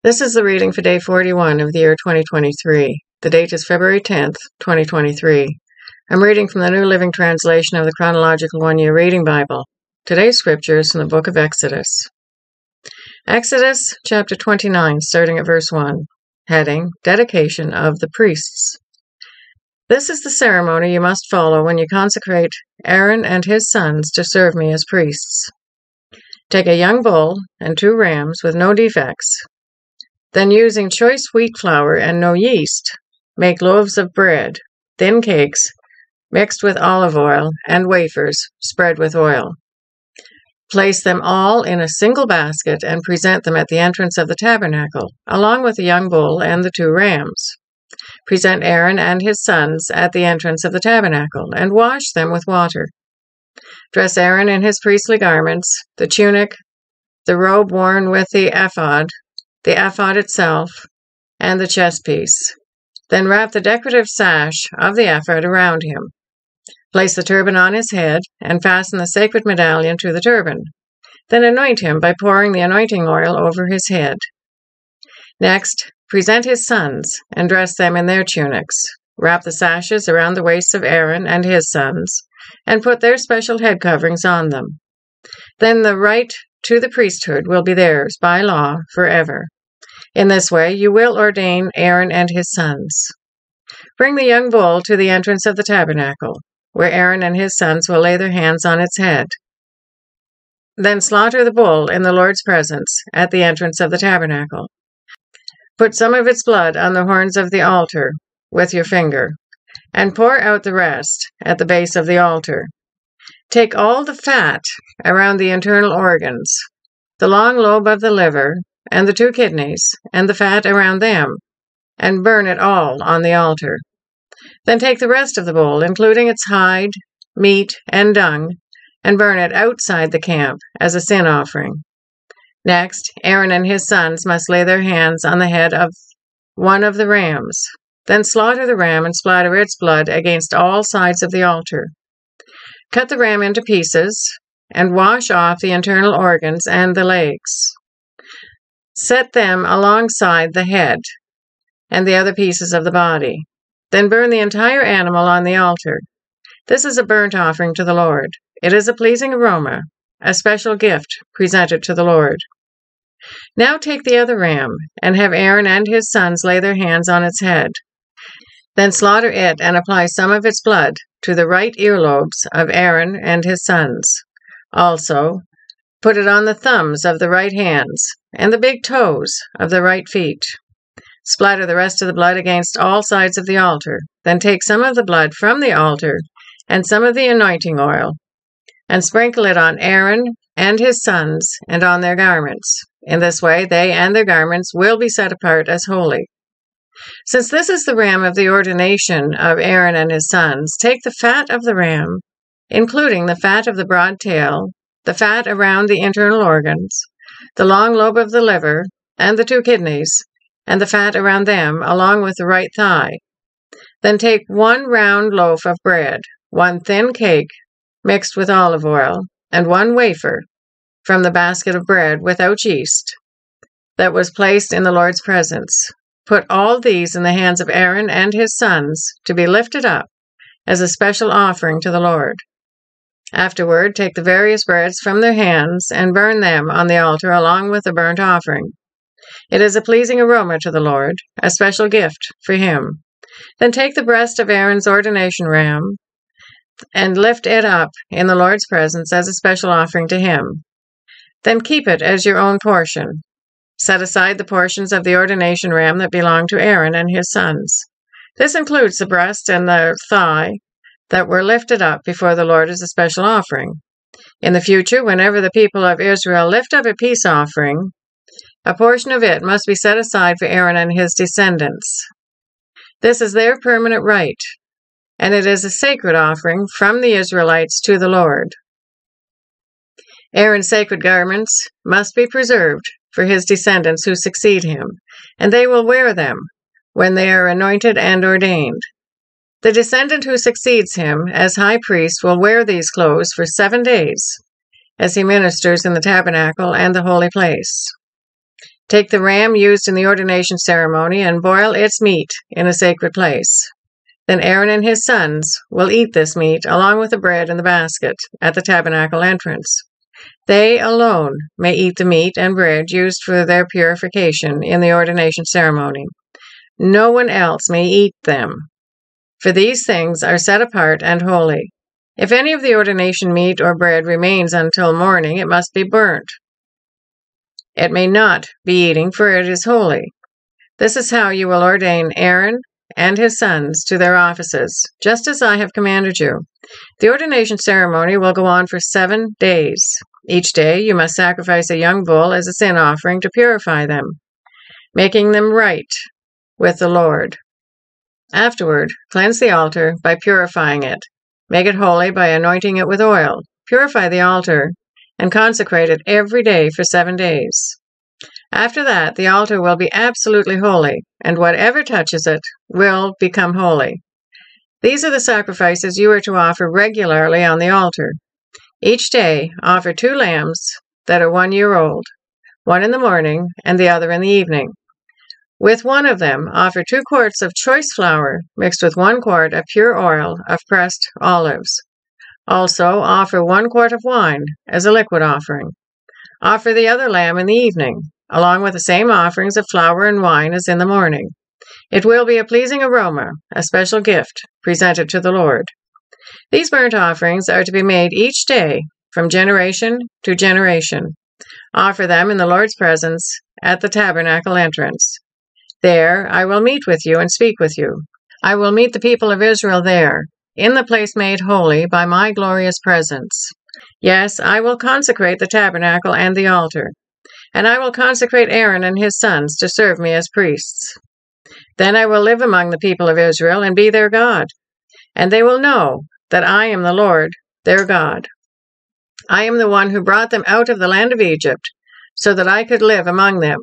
This is the reading for day 41 of the year 2023. The date is February 10th, 2023. I'm reading from the New Living Translation of the Chronological One-Year Reading Bible. Today's scripture is from the book of Exodus. Exodus chapter 29, starting at verse 1. Heading, Dedication of the Priests. This is the ceremony you must follow when you consecrate Aaron and his sons to serve me as priests. Take a young bull and 2 rams with no defects. Then, using choice wheat flour and no yeast, make loaves of bread, thin cakes, mixed with olive oil, and wafers spread with oil. Place them all in a single basket and present them at the entrance of the tabernacle, along with the young bull and the 2 rams. Present Aaron and his sons at the entrance of the tabernacle, and wash them with water. Dress Aaron in his priestly garments, the tunic, the robe worn with the ephod itself, and the chest piece. Then wrap the decorative sash of the ephod around him. Place the turban on his head, and fasten the sacred medallion to the turban. Then anoint him by pouring the anointing oil over his head. Next, present his sons, and dress them in their tunics. Wrap the sashes around the waists of Aaron and his sons, and put their special head coverings on them. Then the right to the priesthood will be theirs by law forever. In this way you will ordain Aaron and his sons. Bring the young bull to the entrance of the tabernacle, where Aaron and his sons will lay their hands on its head. Then slaughter the bull in the Lord's presence at the entrance of the tabernacle. Put some of its blood on the horns of the altar with your finger, and pour out the rest at the base of the altar. Take all the fat around the internal organs, the long lobe of the liver, and the 2 kidneys, and the fat around them, and burn it all on the altar. Then take the rest of the bull, including its hide, meat, and dung, and burn it outside the camp as a sin offering. Next, Aaron and his sons must lay their hands on the head of one of the rams. Then slaughter the ram and splatter its blood against all sides of the altar. Cut the ram into pieces, and wash off the internal organs and the legs. Set them alongside the head and the other pieces of the body. Then burn the entire animal on the altar. This is a burnt offering to the Lord. It is a pleasing aroma, a special gift presented to the Lord. Now take the other ram, and have Aaron and his sons lay their hands on its head. Then slaughter it and apply some of its blood to the right earlobes of Aaron and his sons. Also, put it on the thumbs of the right hands and the big toes of the right feet. Splatter the rest of the blood against all sides of the altar. Then take some of the blood from the altar and some of the anointing oil, and sprinkle it on Aaron and his sons and on their garments. In this way, they and their garments will be set apart as holy. Since this is the ram of the ordination of Aaron and his sons, take the fat of the ram, including the fat of the broad tail, the fat around the internal organs, the long lobe of the liver, and the 2 kidneys, and the fat around them, along with the right thigh. Then take 1 round loaf of bread, 1 thin cake mixed with olive oil, and 1 wafer from the basket of bread without yeast that was placed in the Lord's presence. Put all these in the hands of Aaron and his sons to be lifted up as a special offering to the Lord. Afterward, take the various breads from their hands and burn them on the altar along with the burnt offering. It is a pleasing aroma to the Lord, a special gift for him. Then take the breast of Aaron's ordination ram and lift it up in the Lord's presence as a special offering to him. Then keep it as your own portion. Set aside the portions of the ordination ram that belong to Aaron and his sons. This includes the breast and the thigh that were lifted up before the Lord as a special offering. In the future, whenever the people of Israel lift up a peace offering, a portion of it must be set aside for Aaron and his descendants. This is their permanent right, and it is a sacred offering from the Israelites to the Lord. Aaron's sacred garments must be preserved for his descendants who succeed him, and they will wear them when they are anointed and ordained. The descendant who succeeds him as high priest will wear these clothes for 7 days, as he ministers in the tabernacle and the holy place. Take the ram used in the ordination ceremony and boil its meat in a sacred place. Then Aaron and his sons will eat this meat along with the bread in the basket at the tabernacle entrance. They alone may eat the meat and bread used for their purification in the ordination ceremony. No one else may eat them, for these things are set apart and holy. If any of the ordination meat or bread remains until morning, it must be burnt. It may not be eating, for it is holy. This is how you will ordain Aaron and his sons to their offices, just as I have commanded you. The ordination ceremony will go on for 7 days. Each day you must sacrifice a young bull as a sin offering to purify them, making them right with the Lord. Afterward, cleanse the altar by purifying it. Make it holy by anointing it with oil. Purify the altar and consecrate it every day for 7 days. After that, the altar will be absolutely holy, and whatever touches it will become holy. These are the sacrifices you are to offer regularly on the altar. Each day, offer 2 lambs that are 1 year old, one in the morning and the other in the evening. With one of them, offer 2 quarts of choice flour mixed with 1 quart of pure oil of pressed olives. Also, offer 1 quart of wine as a liquid offering. Offer the other lamb in the evening, along with the same offerings of flour and wine as in the morning. It will be a pleasing aroma, a special gift presented to the Lord. These burnt offerings are to be made each day from generation to generation. Offer them in the Lord's presence at the tabernacle entrance. There I will meet with you and speak with you. I will meet the people of Israel there, in the place made holy by my glorious presence. Yes, I will consecrate the tabernacle and the altar, and I will consecrate Aaron and his sons to serve me as priests. Then I will live among the people of Israel and be their God, and they will know that I am the Lord, their God. I am the one who brought them out of the land of Egypt, so that I could live among them.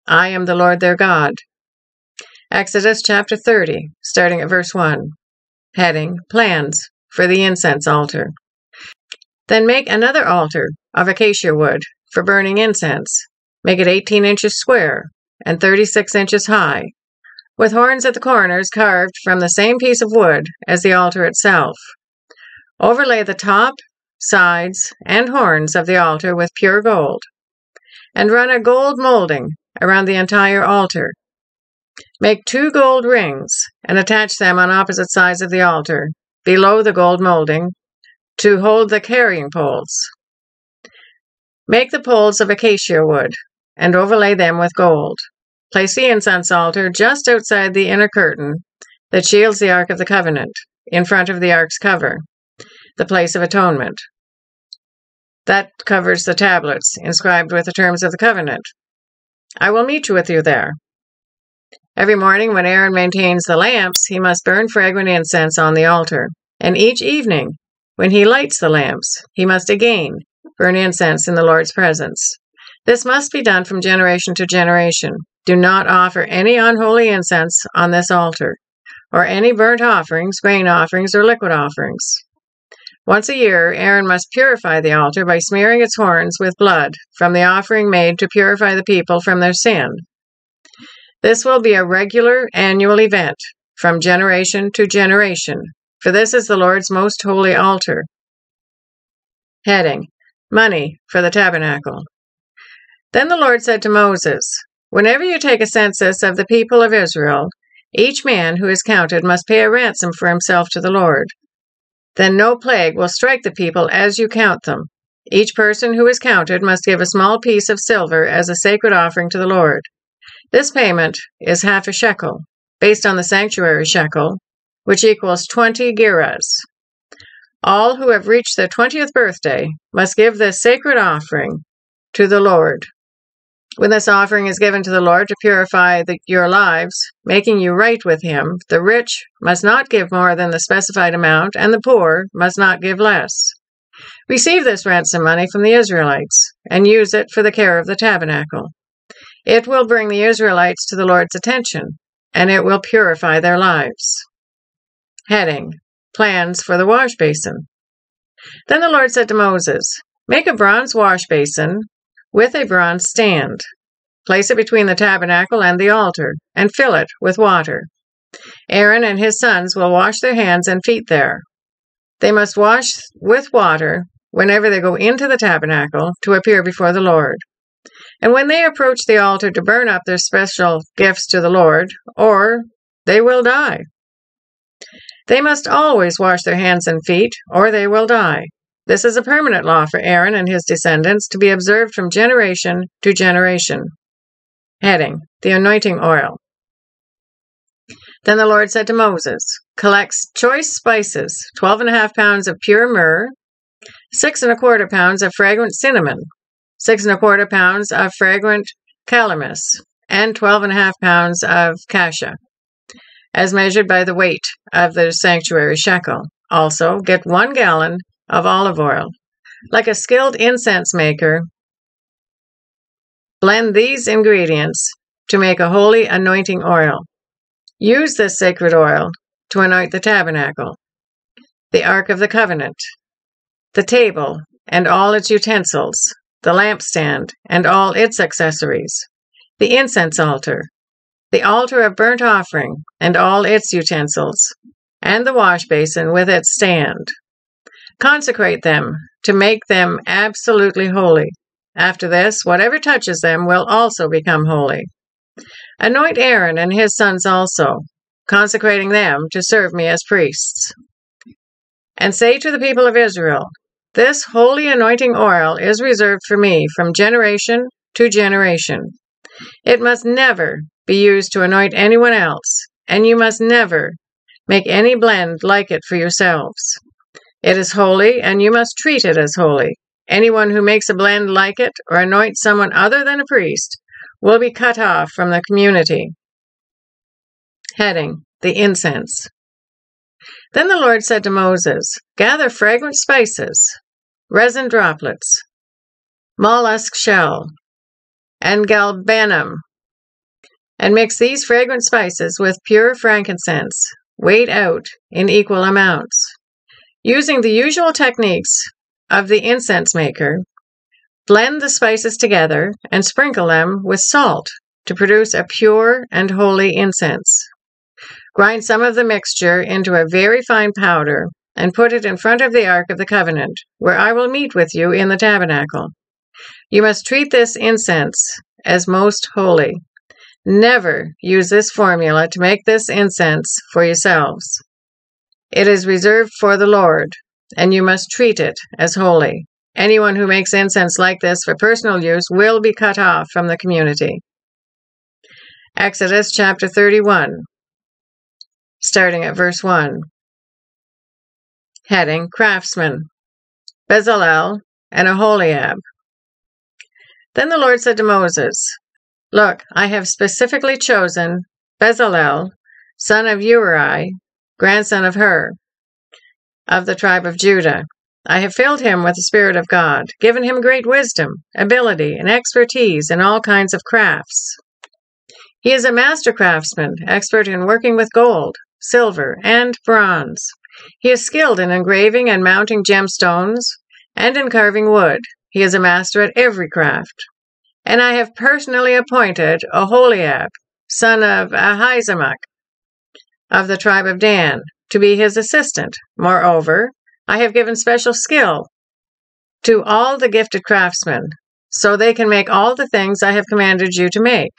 I am the Lord their God. Exodus chapter 30, starting at verse 1. Heading, Plans for the incense altar. Then make another altar of acacia wood for burning incense. Make it 18 inches square and 36 inches high, with horns at the corners carved from the same piece of wood as the altar itself. Overlay the top, sides, and horns of the altar with pure gold, and run a gold molding around the entire altar. Make 2 gold rings and attach them on opposite sides of the altar, below the gold molding, to hold the carrying poles. Make the poles of acacia wood and overlay them with gold. Place the incense altar just outside the inner curtain that shields the Ark of the Covenant, in front of the Ark's cover, the place of atonement. That covers the tablets inscribed with the terms of the covenant. I will meet with you there. Every morning when Aaron maintains the lamps, he must burn fragrant incense on the altar, and each evening, when he lights the lamps, he must again burn incense in the Lord's presence. This must be done from generation to generation. Do not offer any unholy incense on this altar, or any burnt offerings, grain offerings, or liquid offerings. Once a year, Aaron must purify the altar by smearing its horns with blood from the offering made to purify the people from their sin. This will be a regular annual event from generation to generation, for this is the Lord's most holy altar. Heading, Money for the tabernacle. Then the Lord said to Moses, Whenever you take a census of the people of Israel, each man who is counted must pay a ransom for himself to the Lord. Then no plague will strike the people as you count them. Each person who is counted must give a small piece of silver as a sacred offering to the Lord. This payment is half a shekel, based on the sanctuary shekel, which equals 20 gerahs. All who have reached their 20th birthday must give this sacred offering to the Lord. When this offering is given to the Lord to purify your lives, making you right with Him, the rich must not give more than the specified amount, and the poor must not give less. Receive this ransom money from the Israelites, and use it for the care of the tabernacle. It will bring the Israelites to the Lord's attention, and it will purify their lives. Heading, Plans for the wash basin. Then the Lord said to Moses, Make a bronze wash basin with a bronze stand. Place it between the tabernacle and the altar, and fill it with water. Aaron and his sons will wash their hands and feet there. They must wash with water whenever they go into the tabernacle to appear before the Lord. And when they approach the altar to burn up their special gifts to the Lord, or they will die. They must always wash their hands and feet, or they will die. This is a permanent law for Aaron and his descendants to be observed from generation to generation. Heading: the anointing oil. Then the Lord said to Moses, "Collect choice spices, 12.5 pounds of pure myrrh, 6.25 pounds of fragrant cinnamon, 6.25 pounds of fragrant calamus, and 12.5 pounds of cassia, as measured by the weight of the sanctuary shekel. Also, get 1 gallon of olive oil. Like a skilled incense maker, blend these ingredients to make a holy anointing oil. Use this sacred oil to anoint the tabernacle, the Ark of the Covenant, the table and all its utensils, the lampstand and all its accessories, the incense altar, the altar of burnt offering and all its utensils, and the wash basin with its stand. Consecrate them to make them absolutely holy. After this, whatever touches them will also become holy. Anoint Aaron and his sons also, consecrating them to serve me as priests. And say to the people of Israel, this holy anointing oil is reserved for me from generation to generation. It must never be used to anoint anyone else, and you must never make any blend like it for yourselves. It is holy, and you must treat it as holy. Anyone who makes a blend like it or anoints someone other than a priest will be cut off from the community. Heading: the incense. Then the Lord said to Moses, gather fragrant spices, resin droplets, mollusk shell, and galbanum, and mix these fragrant spices with pure frankincense, weighed out in equal amounts. Using the usual techniques of the incense maker, blend the spices together and sprinkle them with salt to produce a pure and holy incense. Grind some of the mixture into a very fine powder and put it in front of the Ark of the Covenant, where I will meet with you in the tabernacle. You must treat this incense as most holy. Never use this formula to make this incense for yourselves. It is reserved for the Lord, and you must treat it as holy. Anyone who makes incense like this for personal use will be cut off from the community. Exodus chapter 31, starting at verse 1. Heading: Craftsmen, Bezalel and Aholiab. Then the Lord said to Moses, look, I have specifically chosen Bezalel, son of Uri, grandson of Hur, of the tribe of Judah. I have filled him with the Spirit of God, given him great wisdom, ability, and expertise in all kinds of crafts. He is a master craftsman, expert in working with gold, silver, and bronze. He is skilled in engraving and mounting gemstones, and in carving wood. He is a master at every craft. And I have personally appointed Aholiab, son of Ahisamach, of the tribe of Dan, to be his assistant. Moreover, I have given special skill to all the gifted craftsmen, so they can make all the things I have commanded you to make: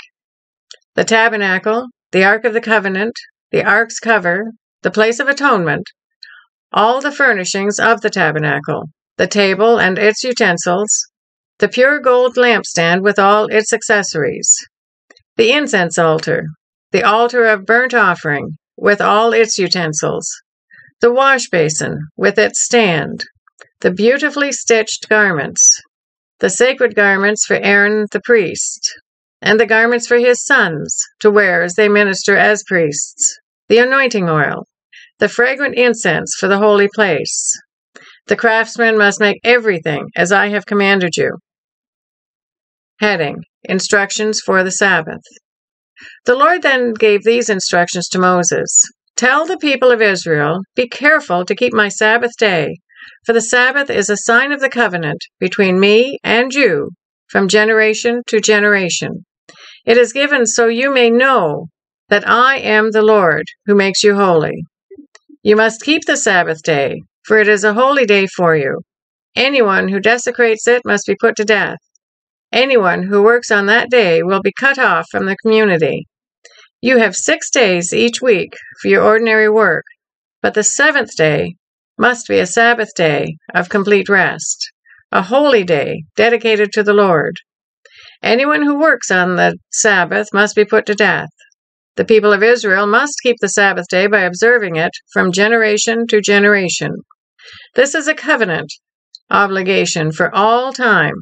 the tabernacle, the Ark of the Covenant, the Ark's cover, the place of atonement, all the furnishings of the tabernacle, the table and its utensils, the pure gold lampstand with all its accessories, the incense altar, the altar of burnt offering with all its utensils, the wash basin with its stand, the beautifully stitched garments, the sacred garments for Aaron the priest, and the garments for his sons to wear as they minister as priests, the anointing oil, the fragrant incense for the holy place. The craftsman must make everything as I have commanded you. Heading: Instructions for the Sabbath. The Lord then gave these instructions to Moses. Tell the people of Israel, be careful to keep my Sabbath day, for the Sabbath is a sign of the covenant between me and you from generation to generation. It is given so you may know that I am the Lord who makes you holy. You must keep the Sabbath day, for it is a holy day for you. Anyone who desecrates it must be put to death. Anyone who works on that day will be cut off from the community. You have 6 days each week for your ordinary work, but the seventh day must be a Sabbath day of complete rest, a holy day dedicated to the Lord. Anyone who works on the Sabbath must be put to death. The people of Israel must keep the Sabbath day by observing it from generation to generation. This is a covenant obligation for all time.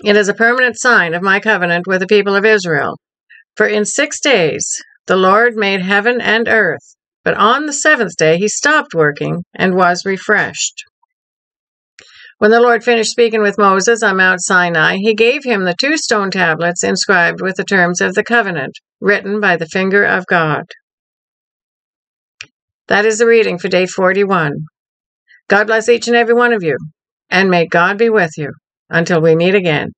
It is a permanent sign of my covenant with the people of Israel. For in 6 days the Lord made heaven and earth, but on the seventh day he stopped working and was refreshed. When the Lord finished speaking with Moses on Mount Sinai, he gave him the 2 stone tablets inscribed with the terms of the covenant, written by the finger of God. That is the reading for day 41. God bless each and every one of you, and may God be with you until we meet again.